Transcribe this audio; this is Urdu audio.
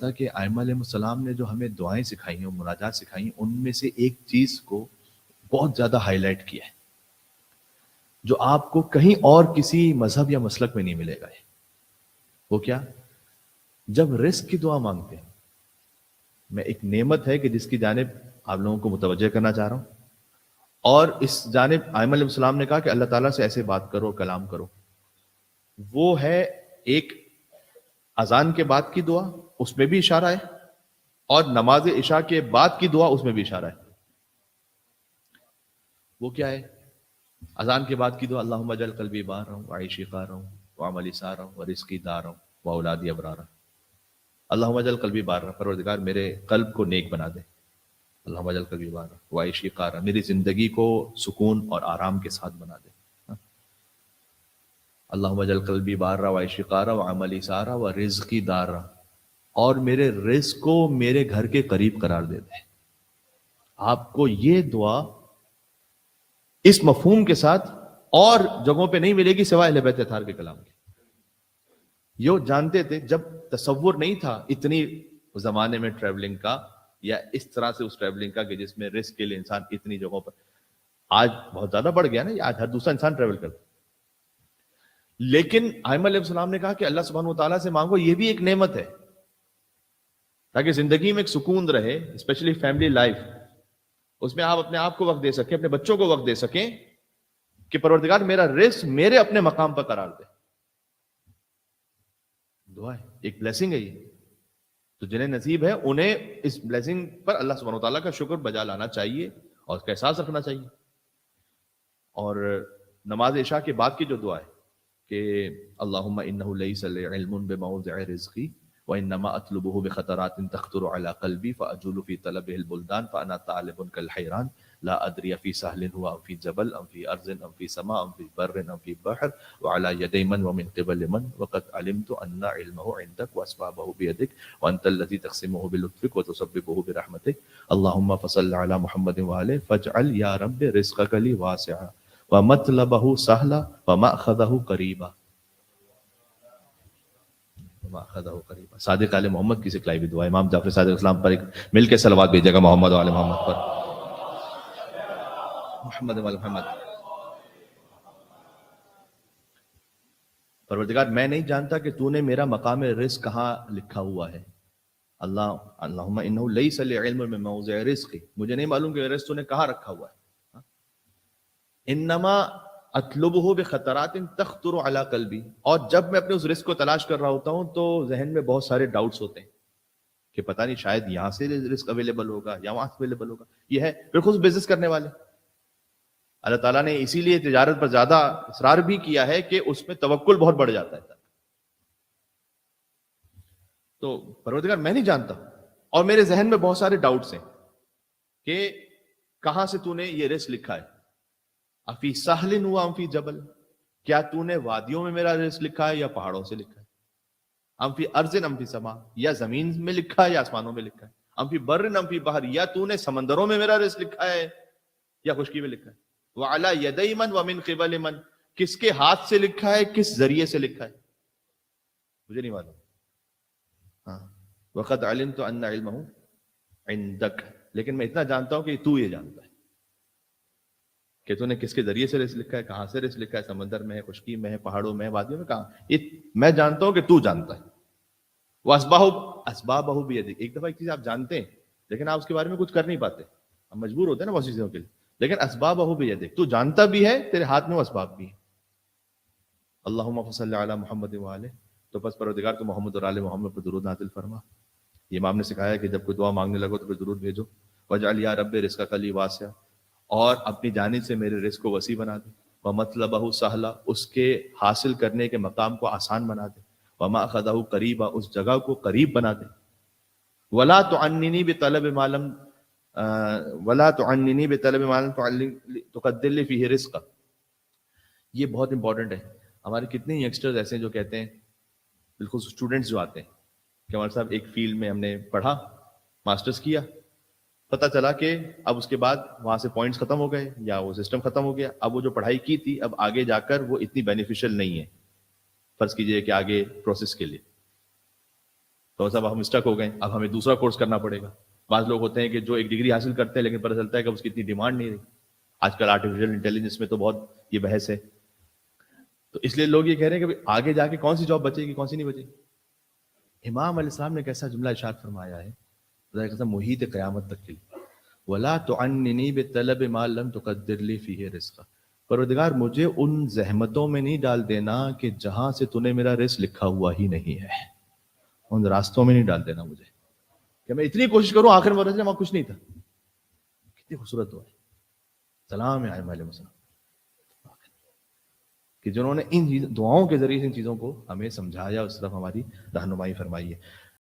تھا کہ ائمہ علیہ السلام نے جو ہمیں دعائیں سکھائی ہیں، مناجات سکھائی ہیں، ان میں سے ایک چیز کو بہت زیادہ ہائی لائٹ کیا ہے جو آپ کو کہیں اور کسی مذہب یا مسلک میں نہیں ملے گا. وہ کیا؟ جب رزق کی دعا مانگتے ہیں، میں ایک نعمت ہے کہ جس کی جانب آپ لوگوں کو متوجہ کرنا چاہ رہا ہوں، اور اس جانب ائمہ علیہ السلام نے کہا کہ اللہ تعالیٰ سے ایسے بات کرو، کلام کرو. وہ ہے ایک اذان کے بعد کی دعا، اس میں بھی اشارہ ہے، اور نماز عشاء کے بعد کی دعا اس میں بھی اشارہ ہے. وہ کیا ہے؟ اذان کے بعد کی دعا، اللہم اجعل قلبی بارا وعیشی قارا وعملی سارا ورزقی دارا واولادی ابرارا. اللہم اجعل قلبی بارا، پروردگار میرے قلب کو نیک بنا دے. اللہم اجعل قلبی بارا وعیشی قارا، میری زندگی کو سکون اور آرام کے ساتھ بنا دے. اللہم اجعل قلبی بارا وعیشی قارا وعملی سارا ورزقی دارا، اور میرے رزق کو میرے گھر کے قریب قرار دے دے. آپ کو یہ دعا اس مفہوم کے ساتھ اور جگہوں پہ نہیں ملے گی سوائے اہل بیت اطہار کے کلام کے. یہ جانتے تھے جب تصور نہیں تھا اتنی زمانے میں ٹریولنگ کا، یا اس طرح سے اس ٹریولنگ کا کہ جس میں رسک کے لیے انسان اتنی جگہوں پر. آج بہت زیادہ بڑھ گیا نا، آج ہر دوسرا انسان ٹریول کرتا. لیکن ائمہ علیہ السلام نے کہا کہ اللہ سبحانہ وتعالیٰ سے مانگو، یہ بھی ایک نعمت ہے تاکہ زندگی میں ایک سکون رہے، اسپیشلی فیملی لائف. اس میں آپ اپنے آپ کو وقت دے سکیں، اپنے بچوں کو وقت دے سکیں کہ پروردگار میرا رزق میرے اپنے مقام پر قرار دے. دعا ہے، ایک بلیسنگ ہے یہ. تو جنہیں نصیب ہے انہیں اس بلیسنگ پر اللہ سبحانہ وتعالیٰ کا شکر بجا لانا چاہیے اور اس کا احساس رکھنا چاہیے. اور نماز عشاء کے بعد کی جو دعا ہے کہ اللہم انہ لیس لی علم بموضع رزقی وانما اطلبه بخطرات تخطر على قلبی فاجول فی طلبه البلدان فانا طالب کالحیران لا ادری فی سہل هو ام فی جبل ام فی ارض ام فی سماء ام فی بر ام فی بحر وعلى يدي من ومن قبل من وقد علمت ان علمه عندك واسبابه بيدك وانت الذي تقسمه بلطفك وتسببه برحمتك اللهم فصل على محمد وآله فاجعل يا رب رزقك لي واسعا ومطلبه سهلا ومأخذه قريبا. صادق آل محمد کی سکھلائی بھی دعا. امام جعفر صادق اسلام پر ایک مل کے صلوات بھیجے گا محمد و آل محمد پر. محمد و آل محمد. پروردگار میں نہیں جانتا کہ تو نے میرا مقام رزق کہاں لکھا ہوا ہے. اللہم انہ لیس لی علم من موضع رزقی، مجھے نہیں معلوم کہ رزق تو نے کہاں رکھا ہوا ہے. انما اطلبہ بخطرات تخطر علی قلبی، اور جب میں اپنے اس رزق کو تلاش کر رہا ہوتا ہوں تو ذہن میں بہت سارے ڈاؤٹس ہوتے ہیں کہ پتہ نہیں شاید یہاں سے رزق اویلیبل ہوگا یا وہاں سے اویلیبل ہوگا. یہ ہے بالخصوص بزنس کرنے والے. اللہ تعالیٰ نے اسی لیے تجارت پر زیادہ اصرار بھی کیا ہے کہ اس میں توکل بہت بڑھ جاتا ہے. تو پروردگار میں نہیں جانتا، اور میرے ذہن میں بہت سارے ڈاؤٹس ہیں کہ کہاں سے تو نے یہ رزق لکھا ہے. افی سہل ہوا ام فی جبل، کیا تو نے وادیوں میں میرا رزق لکھا ہے یا پہاڑوں سے لکھا ہے. ام فی ارض ام فی سما، یا زمین میں لکھا ہے یا آسمانوں میں لکھا ہے. ام فی بر ام فی بحر، یا تو نے سمندروں میں میرا رزق لکھا ہے یا خشکی میں لکھا ہے. وعلی یدی من ومن قبل من، کس کے ہاتھ سے لکھا ہے، کس ذریعے سے لکھا ہے مجھے نہیں معلوم. ہاں وقد علمت ان علمہ عندک، لیکن میں اتنا جانتا ہوں کہ تو یہ جانتا ہے کہ تو نے کس کے ذریعے سے رزق لکھا ہے، کہاں سے رزق لکھا ہے، سمندر میں ہے، خشکی میں ہے، پہاڑوں میں ہے، وادیوں میں، کہاں. یہ میں جانتا ہوں کہ تو جانتا ہے. وہ اسبابہ بیدک، ایک دفعہ ایک چیز آپ جانتے ہیں لیکن آپ اس کے بارے میں کچھ کر نہیں پاتے. ہم مجبور ہوتے ہیں نا بہت چیزوں کے لیے، لیکن اسبابہ بیدک، تو جانتا بھی ہے، تیرے ہاتھ میں وہ اسباب بھی ہیں. اللہم فصل علی محمد وآلہ، تو پس پروردگار تو محمد اور آل محمد پر درود نازل فرما. یہ امام نے سکھایا کہ جب کوئی دعا مانگنے لگو تو پھر درود بھیجو. وجعل یا رب رزقک لی واسعا، اور اپنی جانب سے میرے رزق کو وسیع بنا دے. ومطلبہ سہلا، اس کے حاصل کرنے کے مقام کو آسان بنا دے. ومأخذہ قریبا، اس جگہ کو قریب بنا دے. ولا تعننی بطلب ما لم تقدر لی فیہ رزقا. یہ بہت امپورٹنٹ ہے. ہمارے کتنے ینگسٹرز ایسے ہیں جو کہتے ہیں، بالکل اسٹوڈنٹس جو آتے ہیں کہ ہمارے صاحب ایک فیلڈ میں ہم نے پڑھا، ماسٹرز کیا، پتہ چلا کہ اب اس کے بعد وہاں سے پوائنٹس ختم ہو گئے یا وہ سسٹم ختم ہو گیا. اب وہ جو پڑھائی کی تھی اب آگے جا کر وہ اتنی بینیفیشل نہیں ہے، فرض کیجئے کہ آگے پروسیس کے لیے. تو صاحب ہم اسٹک ہو گئے, اب ہمیں دوسرا کورس کرنا پڑے گا. بعض لوگ ہوتے ہیں کہ جو ایک ڈگری حاصل کرتے ہیں لیکن پتہ چلتا ہے کہ اس کی اتنی ڈیمانڈ نہیں رہی. آج کل آرٹیفیشیل انٹیلیجنس میں تو بہت یہ بحث ہے, تو اس لیے لوگ یہ کہہ رہے ہیں کہ آگے جا کے کون سی جاب بچے گی, کون سی نہیں بچے گی. امام علیہ السلام نے کیسا جملہ ارشاد فرمایا ہے, خدا محیط قیامت تک کے لیے, وَلَا تُعَنِّنِي بِطَلَبِ مَا لَمْ تُقَدِّرْ لِي فِيهِ رِزْقًا, پروردگار مجھے ان زحمتوں میں نہیں ڈال دینا کہ جہاں سے تو نے میرا رزق لکھا ہوا ہی نہیں ہے, ان راستوں میں نہیں ڈال دینا مجھے کہ میں اتنی کوشش کروں آخر میں وہاں کچھ نہیں تھا. کتنی خوبصورت دعا ہے, سلام ہے ائمہ علیہ السلام کہ جنہوں نے ان دعاؤں کے ذریعے ان چیزوں کو ہمیں سمجھایا, اس طرف ہماری رہنمائی فرمائی ہے.